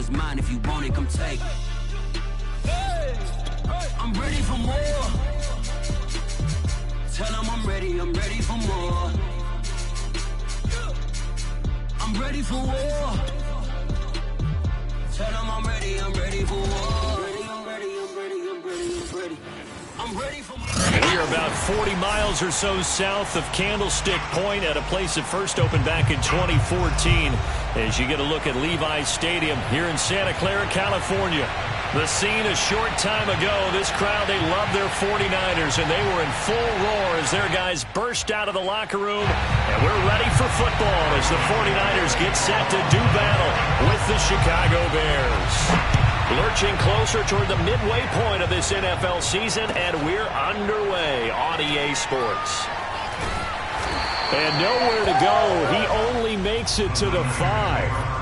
is mine. If you want it, come take it. I'm ready for more. Tell them I'm ready for more. I'm ready for war. Tell them I'm ready for war. I'm ready for more. We are about 40 miles or so south of Candlestick Point at a place that first opened back in 2014 as you get a look at Levi's Stadium here in Santa Clara, California. The scene a short time ago, this crowd, they love their 49ers, and they were in full roar as their guys burst out of the locker room. And we're ready for football as the 49ers get set to do battle with the Chicago Bears. Lurching closer toward the midway point of this NFL season, and we're underway on EA Sports. And nowhere to go. He only makes it to the 5.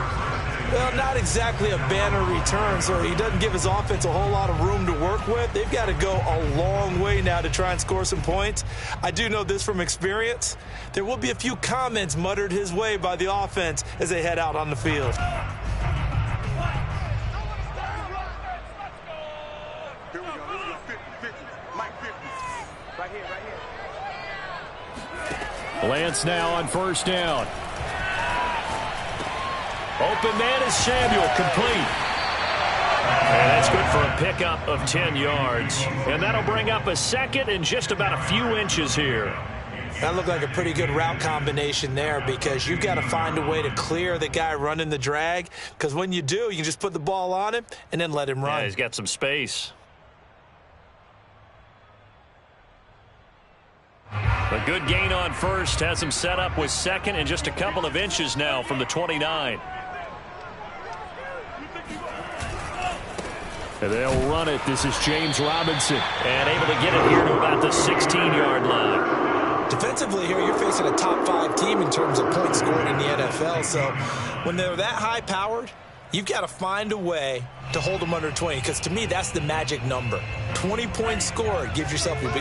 Well, not exactly a banner return, so he doesn't give his offense a whole lot of room to work with. They've got to go a long way now to try and score some points. I do know this from experience. There will be a few comments muttered his way by the offense as they head out on the field. Lance now on first down. Open man is Samuel, complete. And that's good for a pickup of 10 yards. And that'll bring up a second and just about a few inches here. That looked like a pretty good route combination there because you've got to find a way to clear the guy running the drag. Because when you do, you can just put the ball on him and then let him run. Yeah, he's got some space. A good gain on first has him set up with second and just a couple of inches now from the 29. And they'll run it. This is James Robinson. And able to get it here to about the 16-yard line. Defensively here, you're facing a top-5 team in terms of points scored in the NFL. So when they're that high-powered, you've got to find a way to hold them under 20. Because to me, that's the magic number. 20 points scored gives yourself your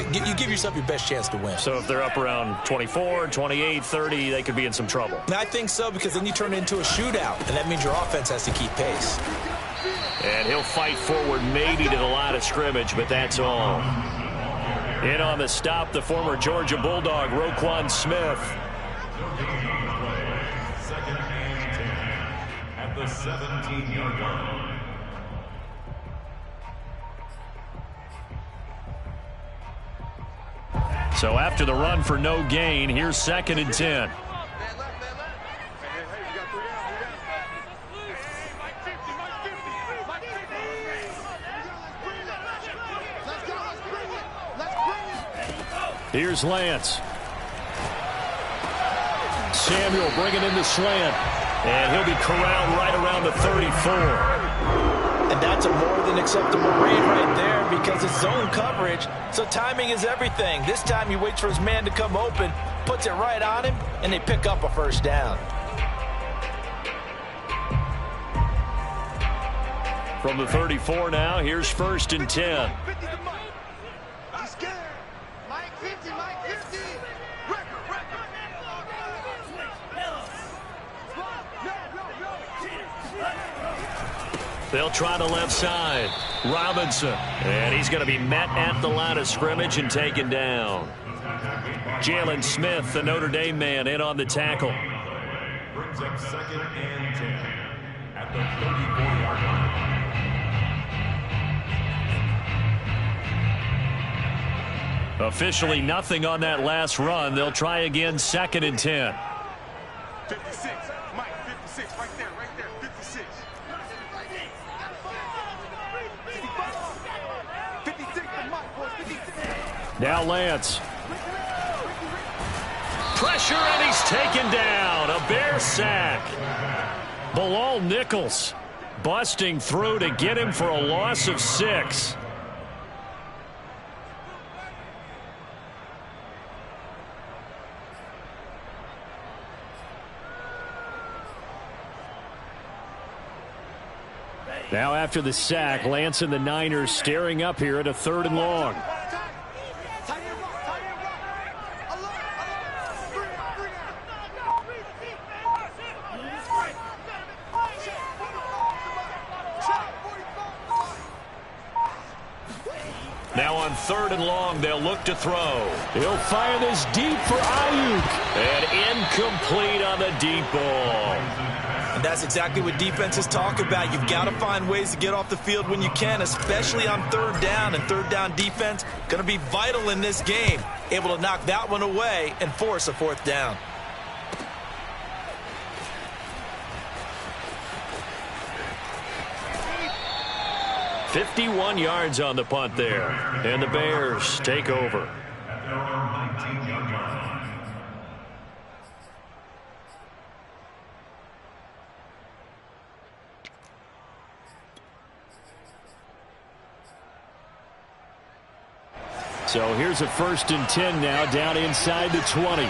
best chance to win. So if they're up around 24, 28, 30, they could be in some trouble. And I think so because then you turn it into a shootout, and that means your offense has to keep pace. And he'll fight forward maybe to the line of scrimmage, but that's all. In on the stop, the former Georgia Bulldog, Roquan Smith. Second and 10 at the 17-yard line. So after the run for no gain, here's second and 10. Here's Lance. Samuel bringing in the slant. And he'll be corralled right around the 34. And that's a more than acceptable read right there because it's zone coverage, so timing is everything. This time he waits for his man to come open, puts it right on him, and they pick up a first down. From the 34 now, here's first and 10. They'll try the left side. Robinson. And he's going to be met at the line of scrimmage and taken down. Jalen Smith, the Notre Dame man, in on the tackle. Brings up second and 10 at the 34-yard line. Officially nothing on that last run. They'll try again second and 10. 56. Mike, 56. Right there. 56. 56 for Mike, boys. 56. Now Lance. Pressure, and he's taken down. A Bear sack. Bilal Nichols busting through to get him for a loss of 6. Now after the sack, Lance and the Niners staring up here at a 3rd and long. Now on 3rd and long, they'll look to throw. He'll fire this deep for Ayuk. And incomplete on the deep ball. And that's exactly what defenses talk about. You've got to find ways to get off the field when you can, especially on 3rd down. And 3rd down defense going to be vital in this game. Able to knock that one away and force a 4th down. "51 yards on the punt there. And the Bears take over. So here's a 1st and 10 now, down inside the 20.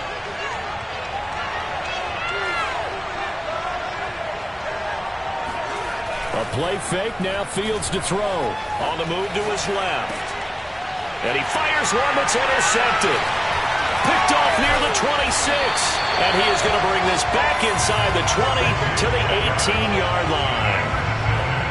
A play fake, now Fields to throw. On the move to his left. And he fires one that's intercepted. Picked off near the 26. And he is going to bring this back inside the 20 to the 18-yard line.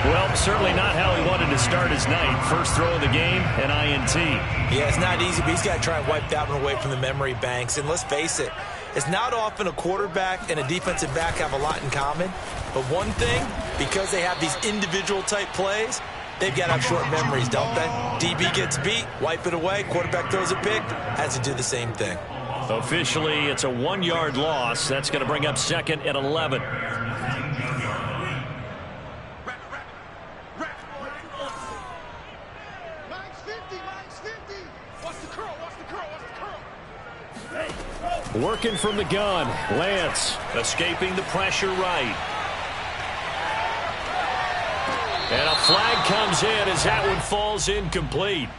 Well, certainly not how he wanted to start his night. First throw of the game, an INT. Yeah, it's not easy, but he's got to try and wipe that one away from the memory banks. And let's face it, it's not often a quarterback and a defensive back have a lot in common. But one thing, because they have these individual type plays, they've got to have short memories, don't they? DB gets beat, wipe it away, quarterback throws a pick, has to do the same thing. Officially, it's a 1-yard loss. That's going to bring up 2nd and 11. Working from the gun, Lance. Escaping the pressure right. And a flag comes in as that one falls incomplete.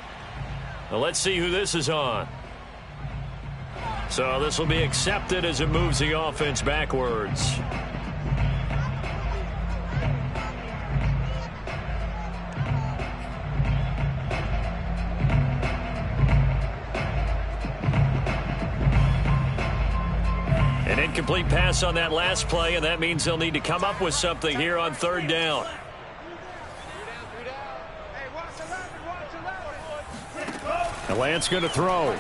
Now let's see who this is on. So this will be accepted as it moves the offense backwards. An incomplete pass on that last play, and that means they'll need to come up with something here on 3rd down. And Lance going to throw.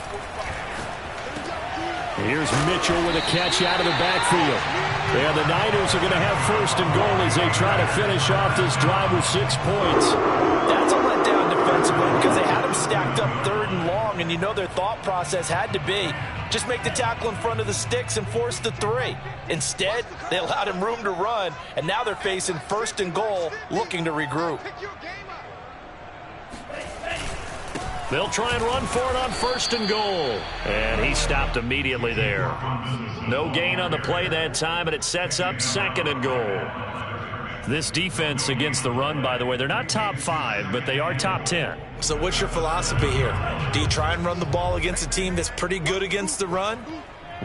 Here's Mitchell with a catch out of the backfield. And the Niners are going to have 1st and goal as they try to finish off this drive with 6 points. That's a letdown defensively because they had him stacked up 3rd and long, and you know their thought process had to be just make the tackle in front of the sticks and force the 3. Instead, they allowed him room to run, and now they're facing 1st and goal, looking to regroup. They'll try and run for it on 1st and goal. And he stopped immediately there. No gain on the play that time, and it sets up 2nd and goal. This defense against the run, by the way, they're not top 5, but they are top 10. So what's your philosophy here? Do you try and run the ball against a team that's pretty good against the run?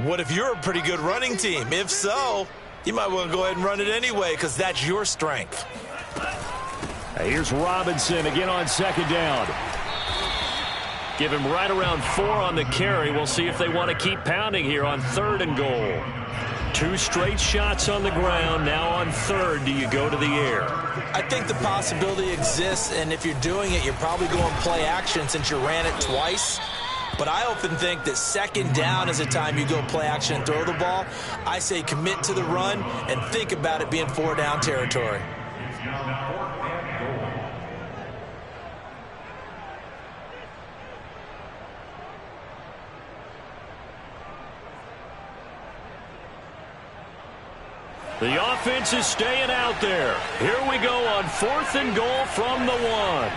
What if you're a pretty good running team? If so, you might want to go ahead and run it anyway because that's your strength. Here's Robinson again on 2nd down. Give him right around 4 on the carry. We'll see if they want to keep pounding here on 3rd and goal. 2 straight shots on the ground. Now on 3rd, do you go to the air? I think the possibility exists, and if you're doing it, you're probably going play action since you ran it twice. But I often think that 2nd down is a time you go play action and throw the ball. I say commit to the run and think about it being 4 down territory. The offense is staying out there. Here we go on 4th and goal from the 1.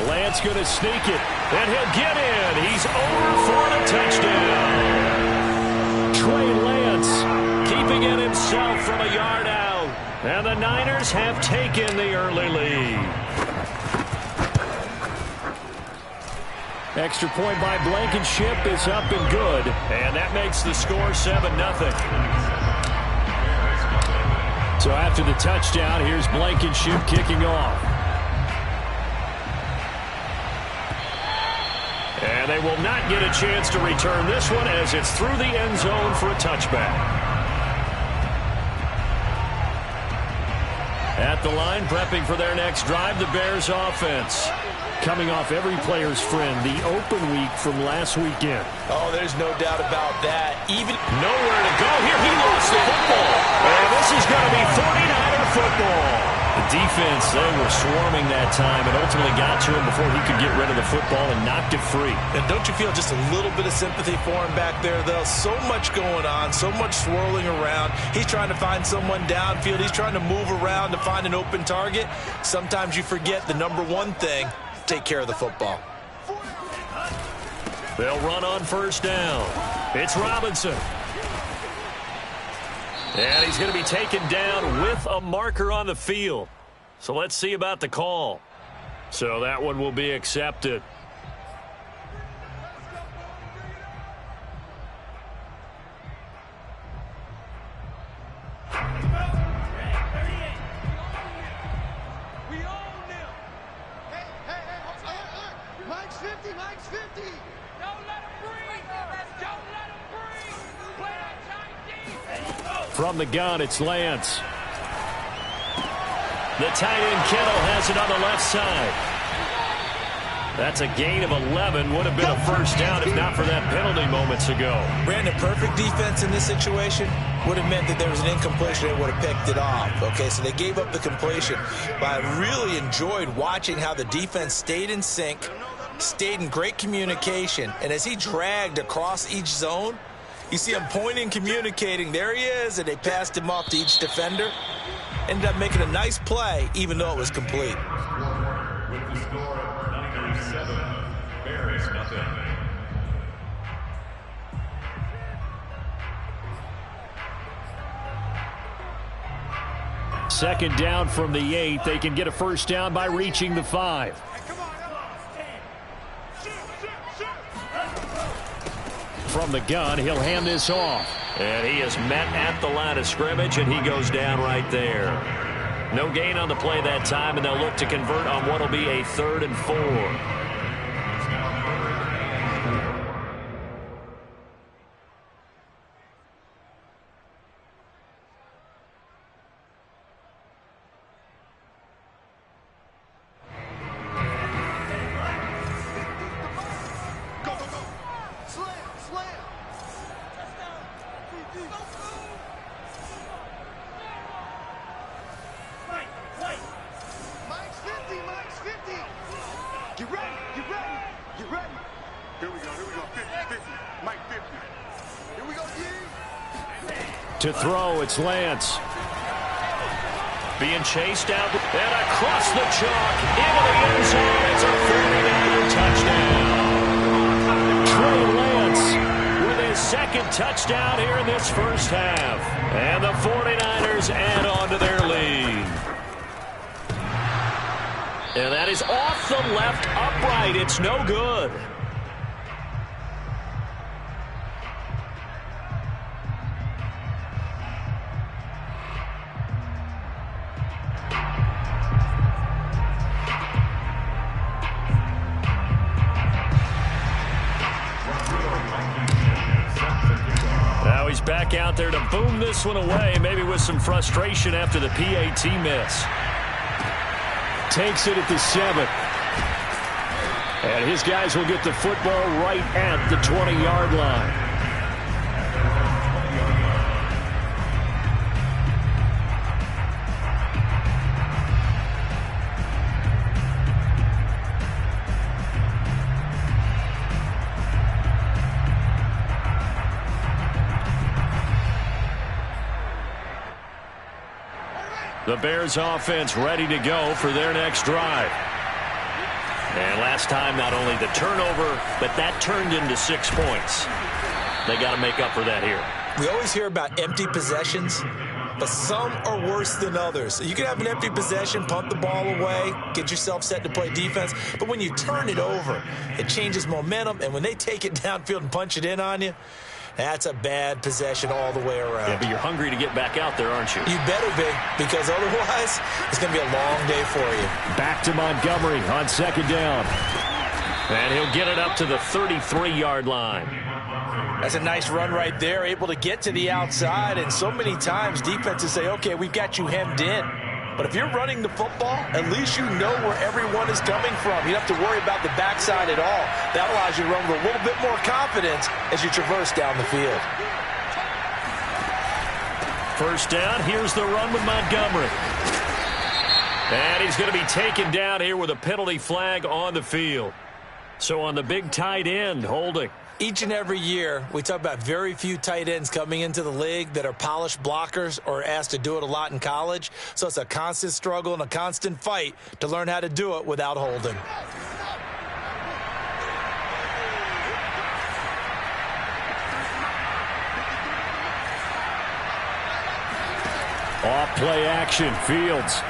Lance going to sneak it. And he'll get in. He's over for the touchdown. Trey Lance keeping it himself from a yard out. And the Niners have taken the early lead. Extra point by Blankenship is up and good. And that makes the score 7-0. So after the touchdown, here's Blankenship kicking off. And they will not get a chance to return this one as it's through the end zone for a touchback. At the line, prepping for their next drive, the Bears offense. Coming off every player's friend, the open week from last weekend. Oh, there's no doubt about that. Even nowhere to go here. He lost the football. And this is going to be 49er football. The defense, they were swarming that time and ultimately got to him before he could get rid of the football and knocked it free. And don't you feel just a little bit of sympathy for him back there, though? So much going on, so much swirling around. He's trying to find someone downfield. He's trying to move around to find an open target. Sometimes you forget the number one thing: take care of the football. They'll run on first down. It's Robinson. And he's going to be taken down with a marker on the field. So let's see about the call. So that one will be accepted. From the gun, it's Lance. The tight end Kittle has it on the left side. That's a gain of 11. Would have been a first down if not for that penalty moments ago. Brandon, perfect defense in this situation would have meant that there was an incompletion. They would have picked it off. Okay, so they gave up the completion. But I really enjoyed watching how the defense stayed in sync, stayed in great communication, and as he dragged across each zone, you see him pointing, communicating. There he is, and they passed him off to each defender. Ended up making a nice play, even though it was complete. With the score of 97, Bears nothing. Second down from the 8. They can get a first down by reaching the 5. From the gun, he'll hand this off. And he is met at the line of scrimmage, and he goes down right there. No gain on the play that time, and they'll look to convert on what will be a 3rd and 4. To throw, it's Lance. Being chased down and across the chalk into the end zone. It's a 49er touchdown. Trey Lance with his second touchdown here in this first half. And the 49ers add on to their lead. And that is off the left upright. It's no good. Back out there to boom this one away, maybe with some frustration after the PAT miss. Takes it at the 7. And his guys will get the football right at the 20-yard line. The Bears offense ready to go for their next drive. And last time, not only the turnover, but that turned into 6 points. They got to make up for that here. We always hear about empty possessions, but some are worse than others. You can have an empty possession, pump the ball away, get yourself set to play defense, but when you turn it over, it changes momentum, and when they take it downfield and punch it in on you, that's a bad possession all the way around. Yeah, but you're hungry to get back out there, aren't you? You better be, because otherwise it's going to be a long day for you. Back to Montgomery on second down. And he'll get it up to the 33-yard line. That's a nice run right there, able to get to the outside. And so many times defenses say, okay, we've got you hemmed in. But if you're running the football, at least you know where everyone is coming from. You don't have to worry about the backside at all. That allows you to run with a little bit more confidence as you traverse down the field. First down, here's the run with Montgomery. And he's going to be taken down here with a penalty flag on the field. So on the big tight end, holding. Each and every year, we talk about very few tight ends coming into the league that are polished blockers or asked to do it a lot in college. So it's a constant struggle and a constant fight to learn how to do it without holding. Off play action, Fields.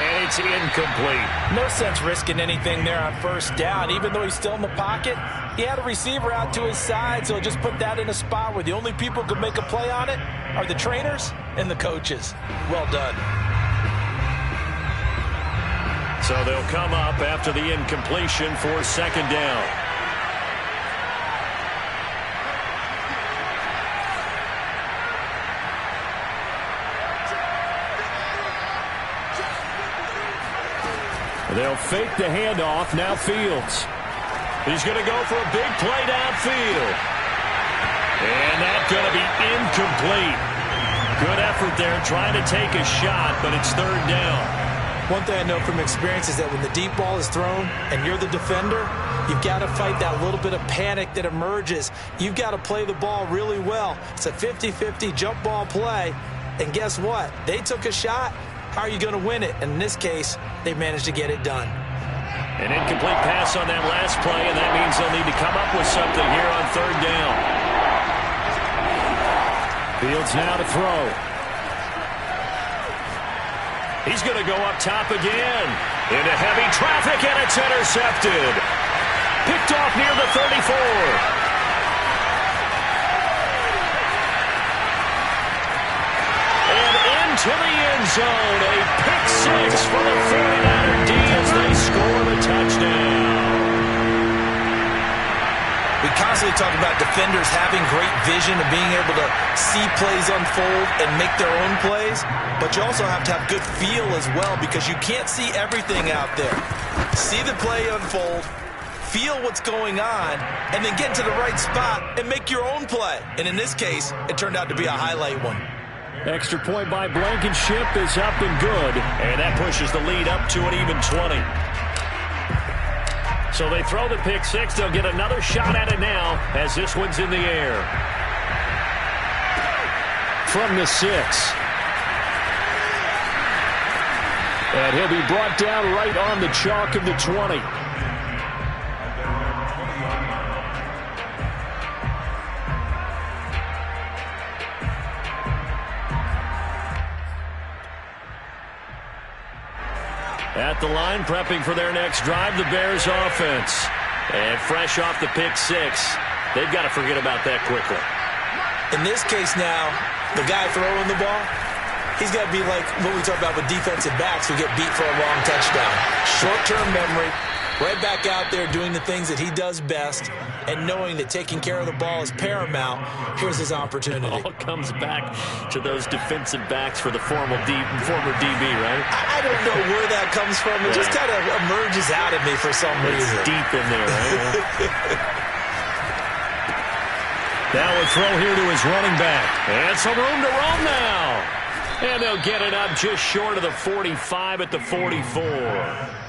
And it's incomplete. No sense risking anything there on first down. Even though he's still in the pocket, he had a receiver out to his side, so just put that in a spot where the only people who can make a play on it are the trainers and the coaches. Well done. So they'll come up after the incompletion for second down. They'll fake the handoff. Now Fields. He's going to go for a big play downfield. And that's going to be incomplete. Good effort there trying to take a shot, but it's third down. One thing I know from experience is that when the deep ball is thrown and you're the defender, you've got to fight that little bit of panic that emerges. You've got to play the ball really well. It's a 50-50 jump ball play. And guess what? They took a shot. How are you going to win it? And in this case, they managed to get it done. An incomplete pass on that last play, and that means they'll need to come up with something here on third down. Fields now to throw. He's going to go up top again. Into heavy traffic, and it's intercepted. Picked off near the 34. To the end zone, a pick six for the 49er D as they score the touchdown. We constantly talk about defenders having great vision and being able to see plays unfold and make their own plays, but you also have to have good feel as well because you can't see everything out there. See the play unfold, feel what's going on, and then get into the right spot and make your own play. And in this case, it turned out to be a highlight one. Extra point by Blankenship is up and good. And that pushes the lead up to an even 20. So they throw the pick six. They'll get another shot at it now as this one's in the air. From the 6. And he'll be brought down right on the chalk of the 20. At the line, prepping for their next drive, the Bears offense. And fresh off the pick six, they've got to forget about that quickly. In this case now, the guy throwing the ball, he's got to be like what we talk about with defensive backs who get beat for a long touchdown. Short-term memory, right back out there doing the things that he does best, and knowing that taking care of the ball is paramount. Here's his opportunity. It all comes back to those defensive backs for the former DB, right? I don't know where that comes from. It just kind of emerges out of me for some reason. It's deep in there, right? Now a throw here to his running back. And some room to roam now. And they'll get it up just short of the 45 at the 44.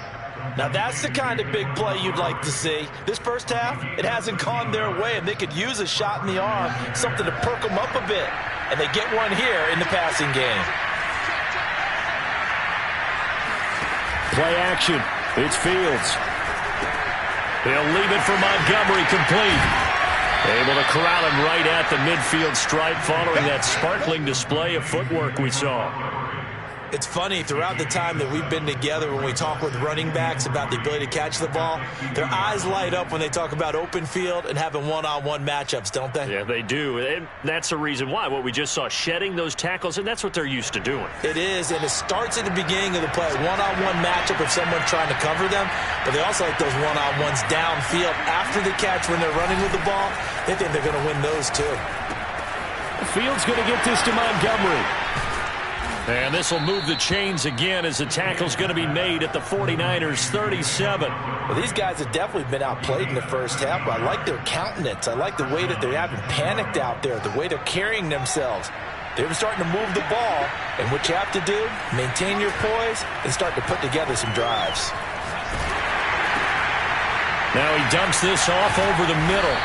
Now, that's the kind of big play you'd like to see. This first half, it hasn't gone their way, and they could use a shot in the arm, something to perk them up a bit. And they get one here in the passing game. Play action. It's Fields. They'll leave it for Montgomery, complete. Able to corral him right at the midfield stripe following that sparkling display of footwork we saw. It's funny, throughout the time that we've been together, when we talk with running backs about the ability to catch the ball, their eyes light up when they talk about open field and having one-on-one matchups, don't they? Yeah, they do. And that's the reason why. What we just saw, shedding those tackles, and that's what they're used to doing. It is, and it starts at the beginning of the play. One-on-one matchup if someone's trying to cover them, but they also like those one-on-ones downfield after the catch when they're running with the ball. They think they're going to win those too. Fields going to get this to Montgomery. And this will move the chains again as the tackle's going to be made at the 49ers 37. Well, these guys have definitely been outplayed in the first half, but I like their countenance. I like the way that they haven't panicked out there, the way they're carrying themselves. They're starting to move the ball, and what you have to do, maintain your poise and start to put together some drives. Now he dumps this off over the middle.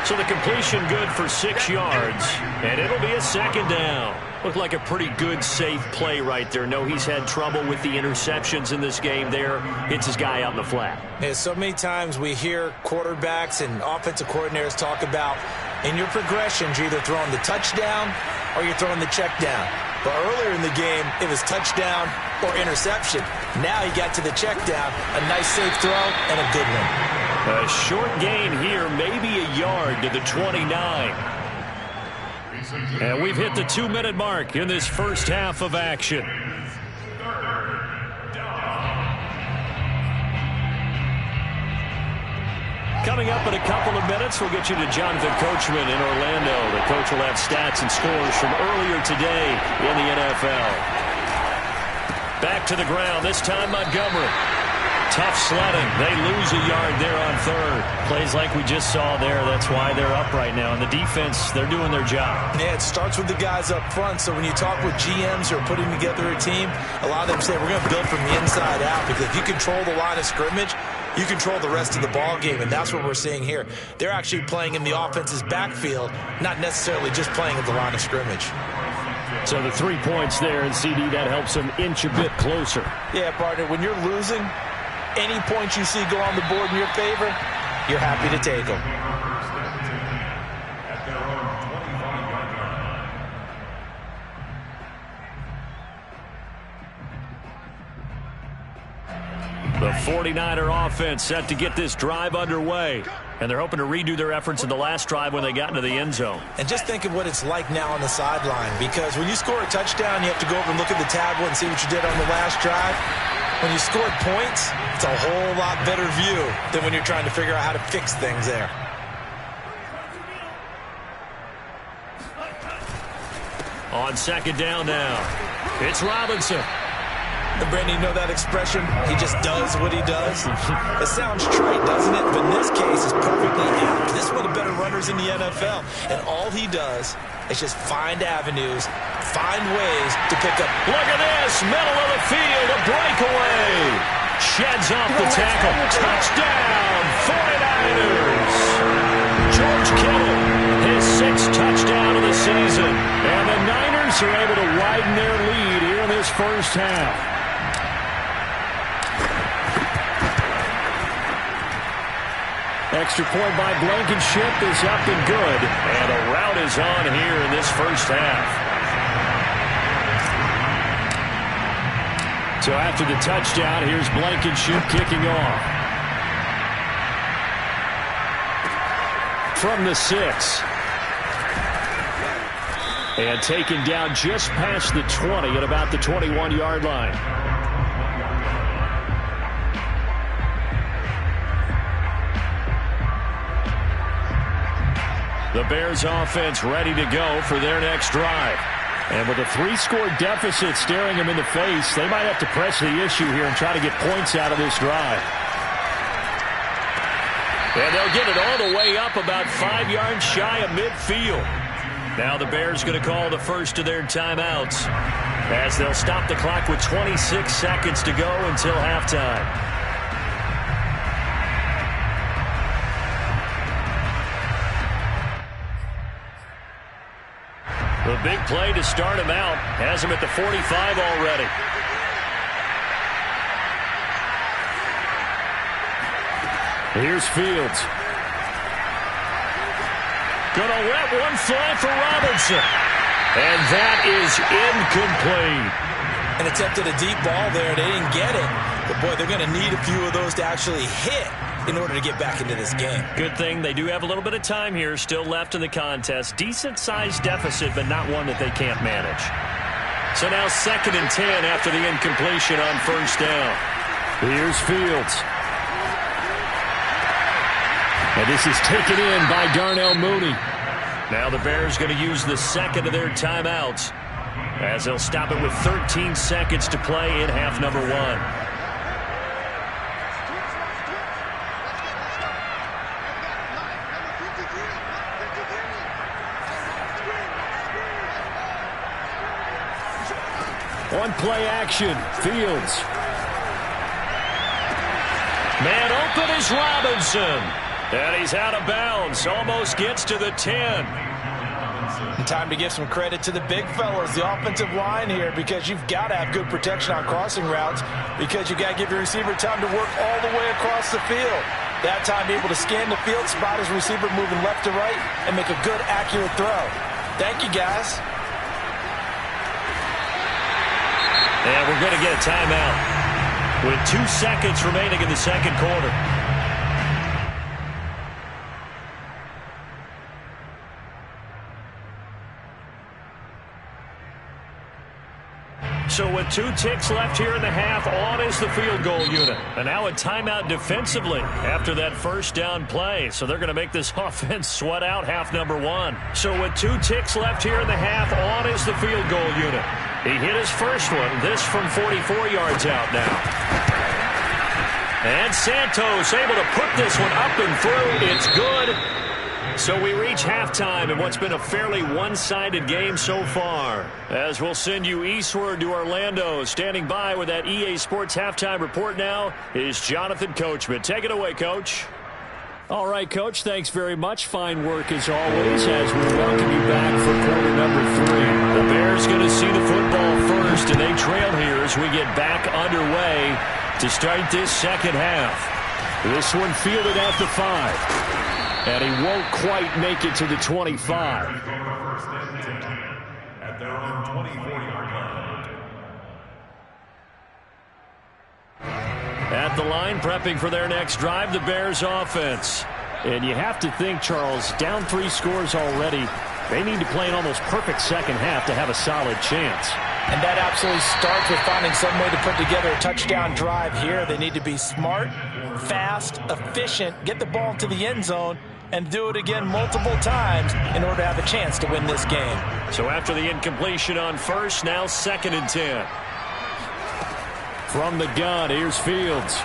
So the completion good for 6 yards, and it'll be a second down. Looked like a pretty good, safe play right there. No, he's had trouble with the interceptions in this game there. Hits his guy out in the flat. Yeah, so many times we hear quarterbacks and offensive coordinators talk about in your progressions, you're either throwing the touchdown or you're throwing the check down. But earlier in the game, it was touchdown or interception. Now he got to the check down, a nice safe throw, and a good one. A short gain here, maybe a yard to the 29. And we've hit the 2-minute mark in this first half of action. Coming up in a couple of minutes, we'll get you to Jonathan Coachman in Orlando. The coach will have stats and scores from earlier today in the NFL. Back to the ground, this time Montgomery. Tough sledding. They lose a yard there on third. Plays like we just saw there. That's why they're up right now. And the defense, they're doing their job. Yeah, it starts with the guys up front. So when you talk with GMs who are putting together a team, a lot of them say we're going to build from the inside out, because if you control the line of scrimmage, you control the rest of the ball game, and that's what we're seeing here. They're actually playing in the offense's backfield, not necessarily just playing at the line of scrimmage. So the 3 points there, and CD, that helps them inch a bit closer. Yeah, partner, when you're losing, any points you see go on the board in your favor, you're happy to take them. The 49er offense set to get this drive underway. And they're hoping to redo their efforts in the last drive when they got into the end zone. And just think of what it's like now on the sideline, because when you score a touchdown, you have to go over and look at the tablet and see what you did on the last drive. When you scored points, it's a whole lot better view than when you're trying to figure out how to fix things there. On second down now, it's Robinson. And Brandon, you know that expression? He just does what he does. It sounds trite, doesn't it? But in this case, it's perfectly apt. This is one of the better runners in the NFL. And all he does is just find avenues, find ways to pick up. Look at this, middle of the field, a breakaway. Sheds off the tackle. Touchdown, 49ers. George Kittle, his 6th touchdown of the season. And the Niners are able to widen their lead here in this first half. Extra point by Blankenship is up and good. And a rout is on here in this first half. So after the touchdown, here's Blankenship kicking off. From the 6. And taken down just past the 20 at about the 21-yard line. The Bears offense ready to go for their next drive. And with a 3-score deficit staring them in the face, they might have to press the issue here and try to get points out of this drive. And they'll get it all the way up about 5 yards shy of midfield. Now the Bears going to call the first of their timeouts, as they'll stop the clock with 26 seconds to go until halftime. The big play to start him out has him at the 45 already. Here's Fields. Gonna let one fly for Robinson. And that is incomplete. And attempted a deep ball there. They didn't get it. But, boy, they're going to need a few of those to actually hit in order to get back into this game. Good thing they do have a little bit of time here still left in the contest. Decent-sized deficit, but not one that they can't manage. So now 2nd and 10 after the incompletion on first down. Here's Fields. And this is taken in by Darnell Mooney. Now the Bears going to use the second of their timeouts as they'll stop it with 13 seconds to play in half number 1. On play action, Fields. Man open is Robinson. And he's out of bounds. Almost gets to the 10. And time to give some credit to the big fellas, the offensive line here, because you've got to have good protection on crossing routes, because you've got to give your receiver time to work all the way across the field. That time able to scan the field, spot his receiver moving left to right, and make a good, accurate throw. Thank you, guys. And we're going to get a timeout with 2 seconds remaining in the second quarter. So with 2 ticks left here in the half, on is the field goal unit. And now a timeout defensively after that first down play. So they're going to make this offense sweat out half number 1. So with 2 ticks left here in the half, on is the field goal unit. He hit his first one, this from 44 yards out now. And Santos able to put this one up and through. It's good. So we reach halftime in what's been a fairly one-sided game so far. As we'll send you eastward to Orlando. Standing by with that EA Sports halftime report now is Jonathan Coachman. Take it away, Coach. All right, Coach, thanks very much. Fine work as always as we welcome you back for quarter number 3. The Bears going to see the football first, and they trail here as we get back underway to start this second half. This one fielded at the 5. And he won't quite make it to the 25. At their own 24-yard line. At the line, prepping for their next drive, the Bears offense. And you have to think, Charles, down 3 scores already. They need to play an almost perfect second half to have a solid chance. And that absolutely starts with finding some way to put together a touchdown drive here. They need to be smart, fast, efficient, get the ball into the end zone, and do it again multiple times in order to have a chance to win this game. So after the incompletion on first, now 2nd and 10. From the gun, here's Fields.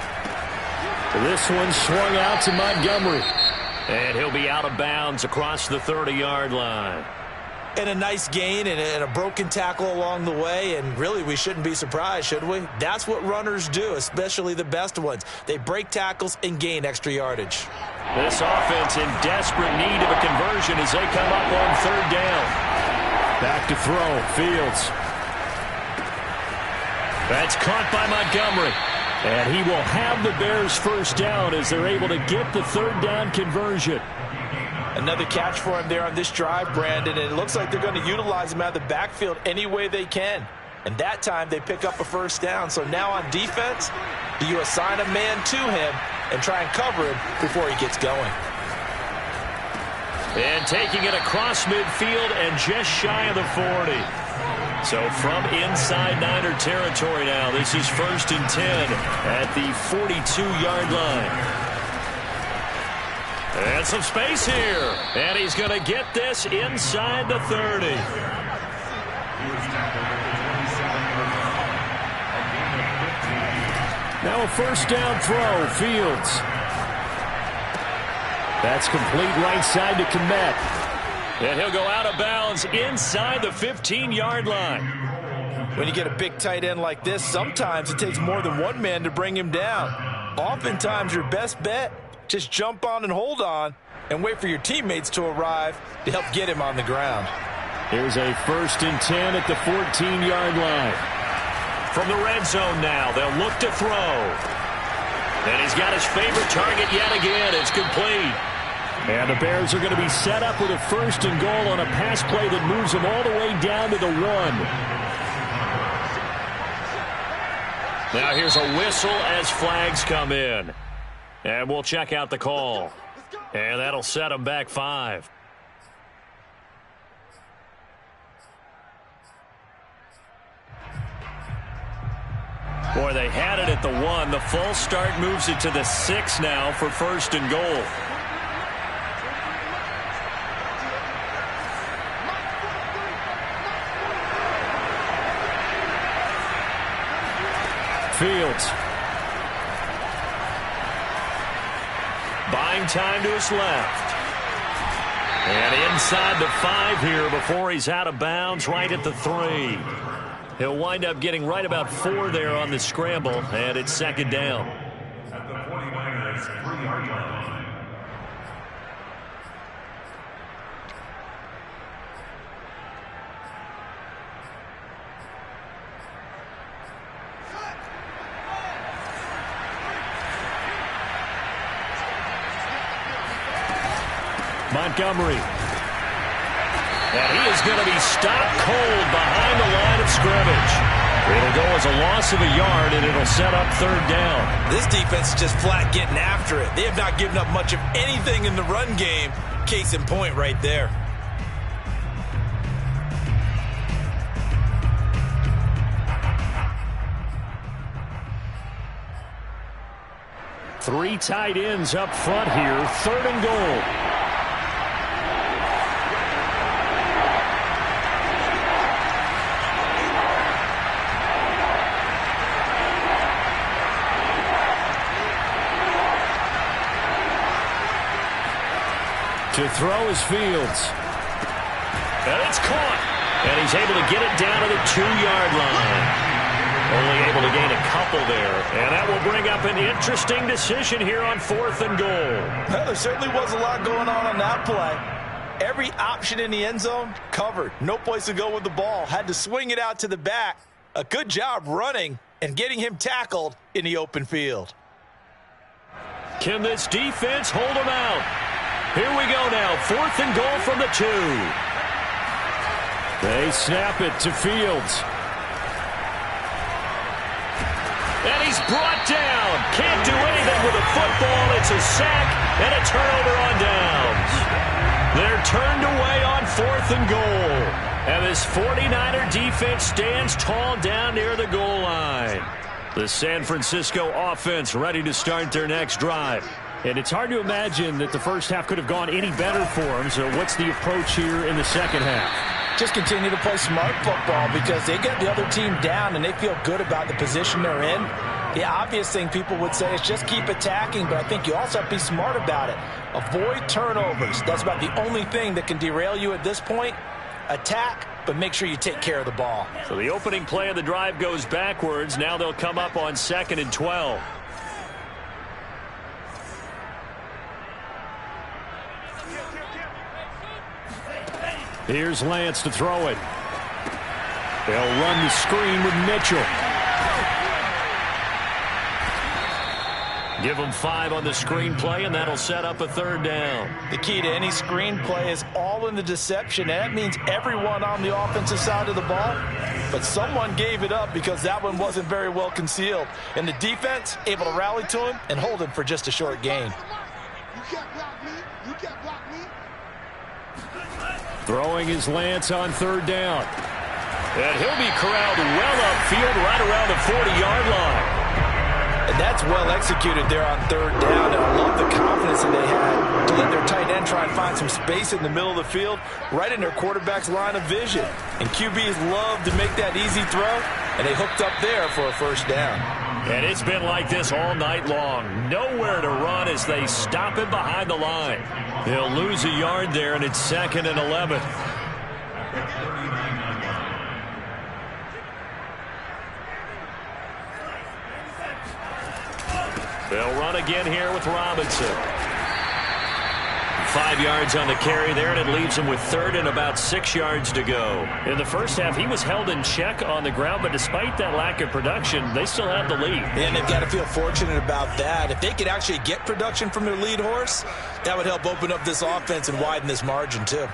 This one swung out to Montgomery. And he'll be out of bounds across the 30-yard line. And a nice gain and a broken tackle along the way, and really we shouldn't be surprised, should we? That's what runners do, especially the best ones. They break tackles and gain extra yardage. This offense in desperate need of a conversion as they come up on 3rd down. Back to throw, Fields. That's caught by Montgomery. And he will have the Bears first down as they're able to get the 3rd down conversion. Another catch for him there on this drive, Brandon, and it looks like they're going to utilize him out of the backfield any way they can. And that time they pick up a first down. So now on defense, do you assign a man to him and try and cover him before he gets going? And taking it across midfield and just shy of the 40. So from inside Niner territory now, this is 1st and 10 at the 42-yard line. And some space here. And he's going to get this inside the 30. Now a first down throw, Fields. That's complete right side to Kmet. And he'll go out of bounds inside the 15-yard line. When you get a big tight end like this, sometimes it takes more than one man to bring him down. Oftentimes your best bet, just jump on and hold on and wait for your teammates to arrive to help get him on the ground. Here's a 1st and 10 at the 14-yard line. From the red zone now, they'll look to throw. And he's got his favorite target yet again. It's complete. And the Bears are going to be set up with a 1st and goal on a pass play that moves them all the way down to the 1. Now here's a whistle as flags come in. And we'll check out the call. And that'll set them back 5. Boy, they had it at the 1. The false start moves it to the 6 now for 1st and goal. Fields. Buying time to his left. And inside the 5 here before he's out of bounds right at the 3. He'll wind up getting right about 4 there on the scramble, and it's second down. At the 49ers 3-yard line. Montgomery. And he is going to be stopped cold behind the line of scrimmage. It'll go as a loss of a yard, and it'll set up third down. This defense is just flat getting after it. They have not given up much of anything in the run game. Case in point right there. Three tight ends up front here. Third and goal. To throw is Fields. And it's caught. And he's able to get it down to the 2-yard line. Only able to gain a couple there. And that will bring up an interesting decision here on 4th and goal. Well, there certainly was a lot going on that play. Every option in the end zone covered. No place to go with the ball. Had to swing it out to the back. A good job running and getting him tackled in the open field. Can this defense hold him out? Here we go now. 4th and goal from the 2. They snap it to Fields. And he's brought down. Can't do anything with a football. It's a sack and a turnover on downs. They're turned away on 4th and goal. And this 49er defense stands tall down near the goal line. The San Francisco offense ready to start their next drive. And it's hard to imagine that the first half could have gone any better for them. So what's the approach here in the second half? Just continue to play smart football because they get the other team down and they feel good about the position they're in. The obvious thing people would say is just keep attacking, but I think you also have to be smart about it. Avoid turnovers. That's about the only thing that can derail you at this point. Attack, but make sure you take care of the ball. So the opening play of the drive goes backwards. Now they'll come up on 2nd and 12. Here's Lance to throw it. They'll run the screen with Mitchell. Give them 5 on the screen play, and that'll set up a third down. The key to any screen play is all in the deception, and that means everyone on the offensive side of the ball. But someone gave it up because that one wasn't very well concealed. And the defense able to rally to him and hold him for just a short gain. You can't block me. You can't block me. Throwing his Lance on third down. And he'll be corralled well upfield right around the 40-yard line. And that's well executed there on third down. And I love the confidence that they had to let their tight end try and find some space in the middle of the field, right in their quarterback's line of vision. And QBs love to make that easy throw, and they hooked up there for a first down. And it's been like this all night long. Nowhere to run as they stop him behind the line. He'll lose a yard there, and it's 2nd and 11. They'll run again here with Robinson. 5 yards on the carry there, and it leaves him with 3rd and about 6 yards to go. In the first half, he was held in check on the ground, but despite that lack of production, they still have the lead. And they've got to feel fortunate about that. If they could actually get production from their lead horse, that would help open up this offense and widen this margin, too.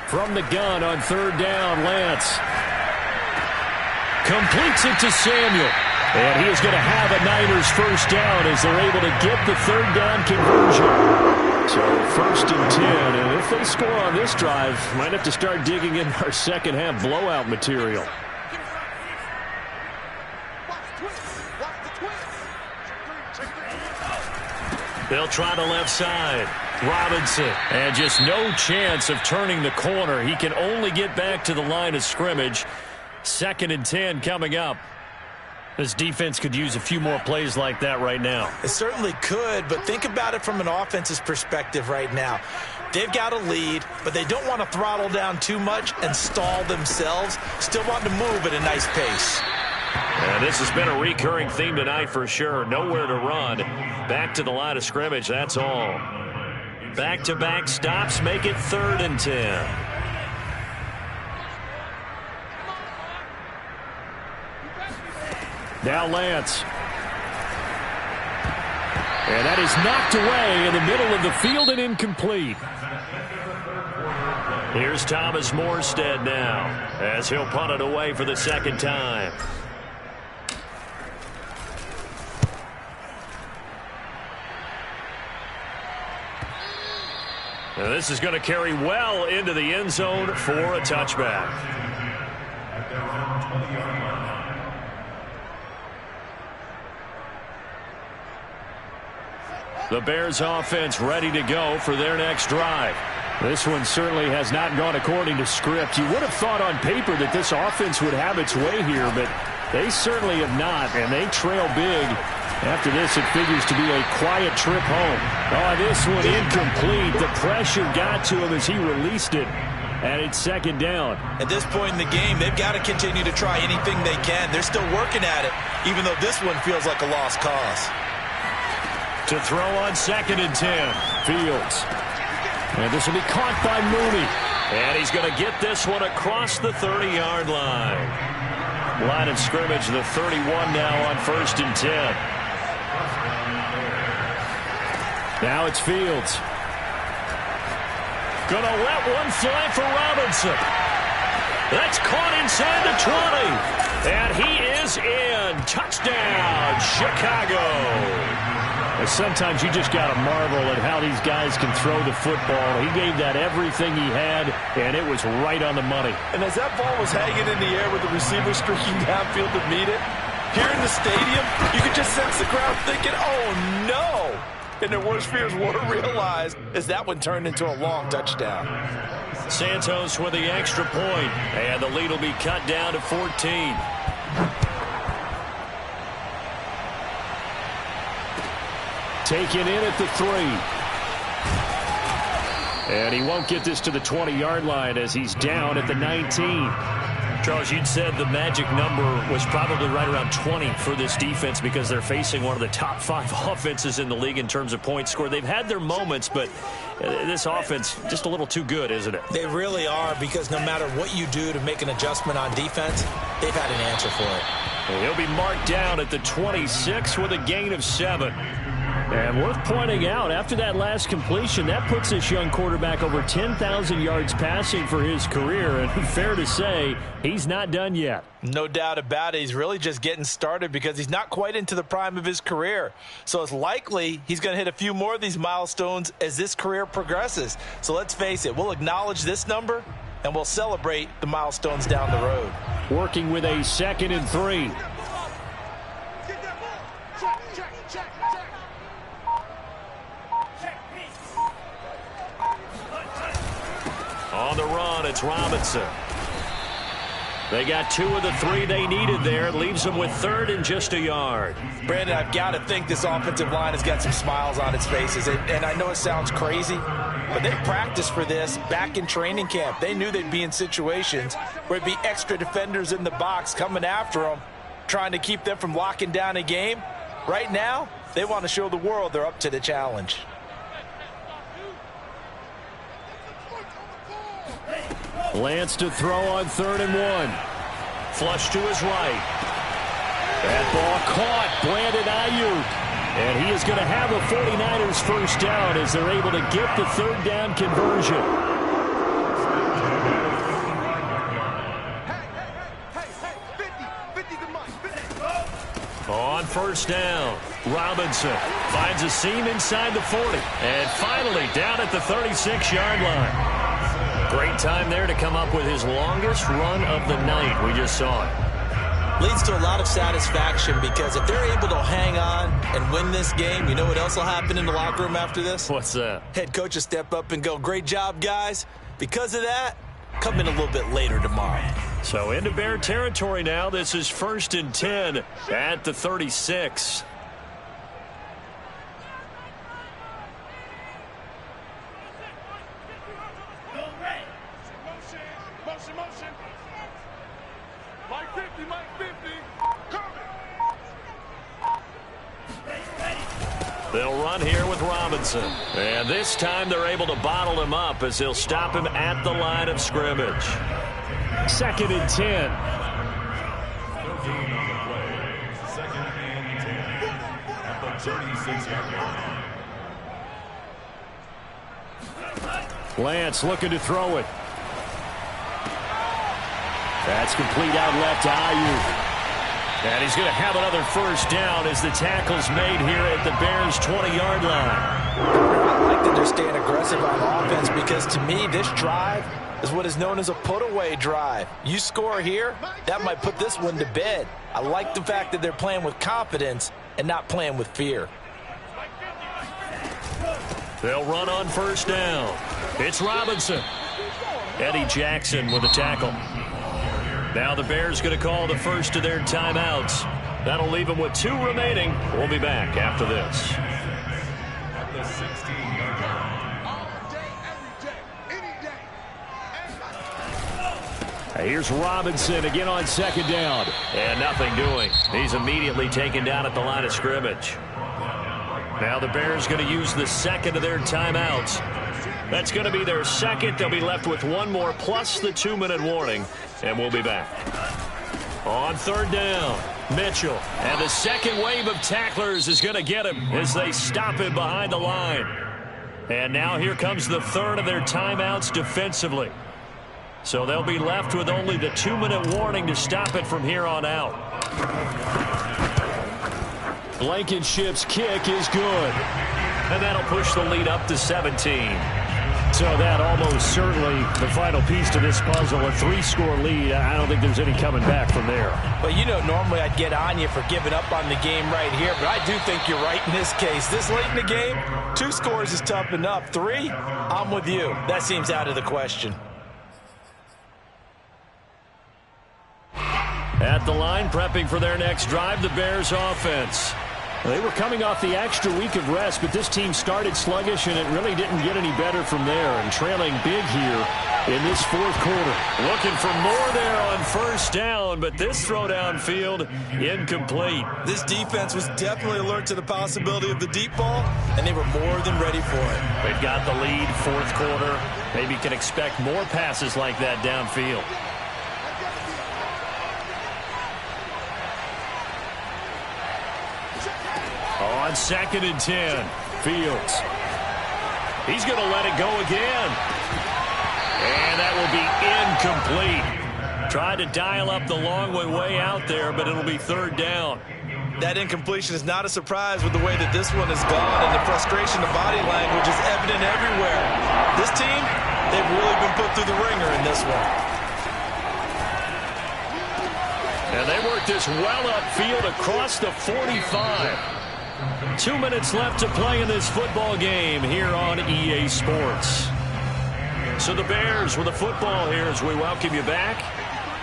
From the gun on third down, Lance completes it to Samuel. And he is going to have a Niners first down as they're able to get the third down conversion. So 1st and 10, and if they score on this drive, might have to start digging in our second half blowout material. They'll try the left side. Robinson. And just no chance of turning the corner. He can only get back to the line of scrimmage. 2nd and 10 coming up. This defense could use a few more plays like that right now. It certainly could, but think about it from an offense's perspective right now. They've got a lead, but they don't want to throttle down too much and stall themselves. Still want to move at a nice pace. And this has been a recurring theme tonight for sure. Nowhere to run. Back to the line of scrimmage, that's all. Back-to-back stops make it 3rd and 10. Now Lance. And that is knocked away in the middle of the field and incomplete. Here's Thomas Morstead now as he'll punt it away for the 2nd time. And this is going to carry well into the end zone for a touchback. The Bears offense ready to go for their next drive. This one certainly has not gone according to script. You would have thought on paper that this offense would have its way here, but they certainly have not, and they trail big. After this, it figures to be a quiet trip home. Oh, this one incomplete. The pressure got to him as he released it, and it's 2nd down. At this point in the game, they've got to continue to try anything they can. They're still working at it, even though this one feels like a lost cause. To throw on 2nd and 10. Fields. And this will be caught by Mooney. And he's going to get this one across the 30-yard line. Line of scrimmage, the 31 now on 1st and 10. Now it's Fields. Gonna let one fly for Robinson. That's caught inside the 20. And he is in. Touchdown, Chicago. Sometimes you just got to marvel at how these guys can throw the football. He gave that everything he had, and it was right on the money. And as that ball was hanging in the air with the receiver streaking downfield to meet it, here in the stadium, you could just sense the crowd thinking, oh, no. And their worst fears were realized as that one turned into a long touchdown. Santos with the extra point, and the lead will be cut down to 14. Taken in at the 3. And he won't get this to the 20-yard line as he's down at the 19. Charles, you'd said the magic number was probably right around 20 for this defense because they're facing one of the top 5 offenses in the league in terms of points scored. They've had their moments, but this offense just a little too good, isn't it? They really are, because no matter what you do to make an adjustment on defense, they've had an answer for it. And he'll be marked down at the 26 with a gain of 7. And worth pointing out, after that last completion, that puts this young quarterback over 10,000 yards passing for his career. And fair to say, he's not done yet. No doubt about it. He's really just getting started because he's not quite into the prime of his career. So it's likely he's going to hit a few more of these milestones as this career progresses. So let's face it, we'll acknowledge this number and we'll celebrate the milestones down the road. Working with a 2nd and 3. On the run, it's Robinson. They got 2 of the 3 they needed there. It leaves them with 3rd and just a yard. Brandon, I've got to think this offensive line has got some smiles on its faces. And I know it sounds crazy, but they practiced for this back in training camp. They knew they'd be in situations where it'd be extra defenders in the box coming after them, trying to keep them from locking down a game. Right now, they want to show the world they're up to the challenge. Lance to throw on 3rd and 1. Flush to his right. That ball caught. Brandon Ayuk. And he is going to have a 49ers first down as they're able to get the 3rd down conversion. On 1st down, Robinson finds a seam inside the 40. And finally down at the 36-yard line. Great time there to come up with his longest run of the night. We just saw it. Leads to a lot of satisfaction because if they're able to hang on and win this game, you know what else will happen in the locker room after this? What's that? Head coach will step up and go, great job, guys. Because of that, come in a little bit later tomorrow. So into Bear territory now. This is 1st and 10 at the 36. Motion. Mike 50, Mike 50. They'll run here with Robinson. And this time they're able to bottle him up as they'll stop him at the line of scrimmage. 2nd and 10. 13 on the play. 2nd and 10 at the 36-yard line. Lance looking to throw it. That's complete out left to Ayuk. And he's going to have another first down as the tackle's made here at the Bears' 20-yard line. I like that they're staying aggressive on offense because to me this drive is what is known as a put-away drive. You score here, that might put this one to bed. I like the fact that they're playing with confidence and not playing with fear. They'll run on first down. It's Robinson. Eddie Jackson with a tackle. Now the Bears going to call the first of their timeouts. That'll leave them with 2 remaining. We'll be back after this. At the 16-yard line. All day, every day, any day. Here's Robinson again on 2nd down. And nothing doing. He's immediately taken down at the line of scrimmage. Now the Bears going to use the 2nd of their timeouts. That's going to be their 2nd. They'll be left with 1 more plus the 2-minute warning. And we'll be back. On 3rd down, Mitchell. And the second wave of tacklers is going to get him as they stop him behind the line. And now here comes the 3rd of their timeouts defensively. So they'll be left with only the 2-minute warning to stop it from here on out. Blankenship's kick is good. And that'll push the lead up to 17. So that almost certainly the final piece to this puzzle, a 3-score lead. I don't think there's any coming back from there. But you know, normally I'd get on you for giving up on the game right here, but I do think you're right in this case. This late in the game, 2 scores is tough enough. 3, I'm with you. That seems out of the question. At the line, prepping for their next drive, the Bears offense. They were coming off the extra week of rest, but this team started sluggish, and it really didn't get any better from there, and trailing big here in this 4th quarter. Looking for more there on first down, but this throw downfield incomplete. This defense was definitely alert to the possibility of the deep ball, and they were more than ready for it. They've got the lead, 4th quarter. Maybe can expect more passes like that downfield. On 2nd and 10, Fields. He's going to let it go again. And that will be incomplete. Tried to dial up the long way out there, but it'll be 3rd down. That incompletion is not a surprise with the way that this one has gone, and the frustration of body language is evident everywhere. This team, they've really been put through the ringer in this one. And they work this well upfield across the 45. 2 minutes left to play in this football game here on EA Sports. So the Bears with the football here as we welcome you back.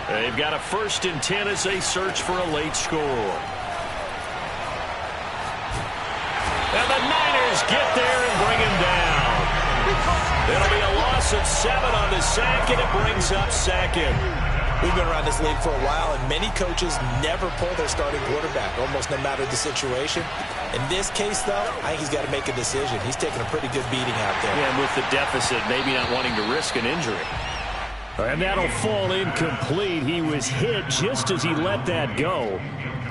They've got a 1st and 10 as they search for a late score. And the Niners get there and bring him down. It'll be a loss of 7 on the sack, and it brings up 2nd. We've been around this league for a while, and many coaches never pull their starting quarterback, almost no matter the situation. In this case, though, I think he's got to make a decision. He's taking a pretty good beating out there. Yeah, and with the deficit, maybe not wanting to risk an injury. And that'll fall incomplete. He was hit just as he let that go.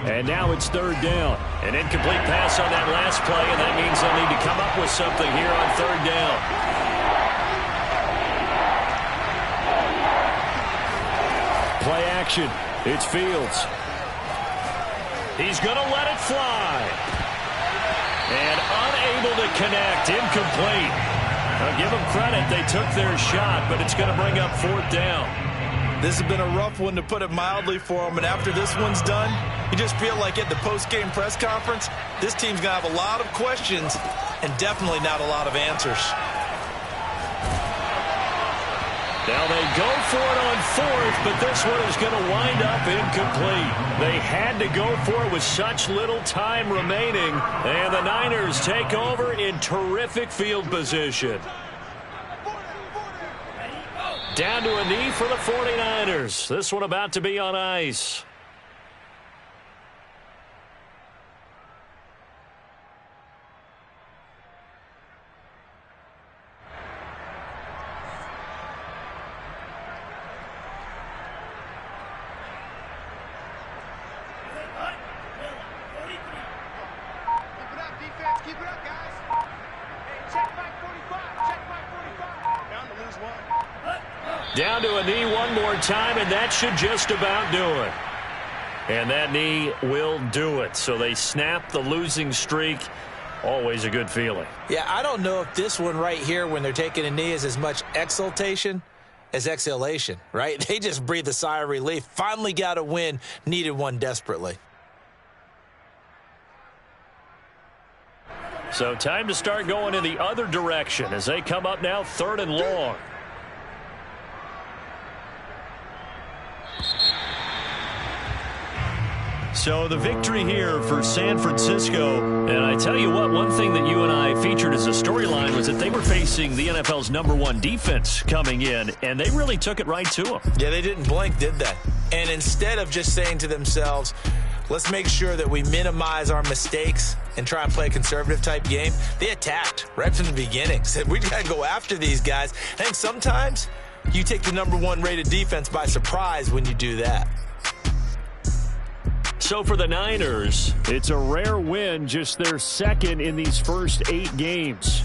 And now it's 3rd down. An incomplete pass on that last play, and that means they'll need to come up with something here on 3rd down. Play action. It's Fields. He's going to let it fly. And unable to connect. Incomplete. Now give them credit. They took their shot, but it's going to bring up 4th down. This has been a rough one, to put it mildly, for him. And after this one's done, you just feel like at the post-game press conference, this team's going to have a lot of questions and definitely not a lot of answers. Now they go for it on fourth, but this one is going to wind up incomplete. They had to go for it with such little time remaining, and the Niners take over in terrific field position. Down to a knee for the 49ers. This one about to be on ice. Down to a knee one more time, and that should just about do it. And that knee will do it. So they snap the losing streak. Always a good feeling. Yeah, I don't know if this one right here, when they're taking a knee, is as much exultation as exhalation, right? They just breathe a sigh of relief. Finally got a win, needed one desperately. So time to start going in the other direction as they come up now 3rd and long. So the victory here for San Francisco, and I tell you what, one thing that you and I featured as a storyline was that they were facing the NFL's #1 defense coming in, and they really took it right to them. Yeah, they didn't blink, did they? And instead of just saying to themselves, let's make sure that we minimize our mistakes and try and play a conservative type game, they attacked right from the beginning. Said, we got to go after these guys. I think sometimes you take the #1 rated defense by surprise when you do that. So for the Niners, it's a rare win, just their second in these first 8 games.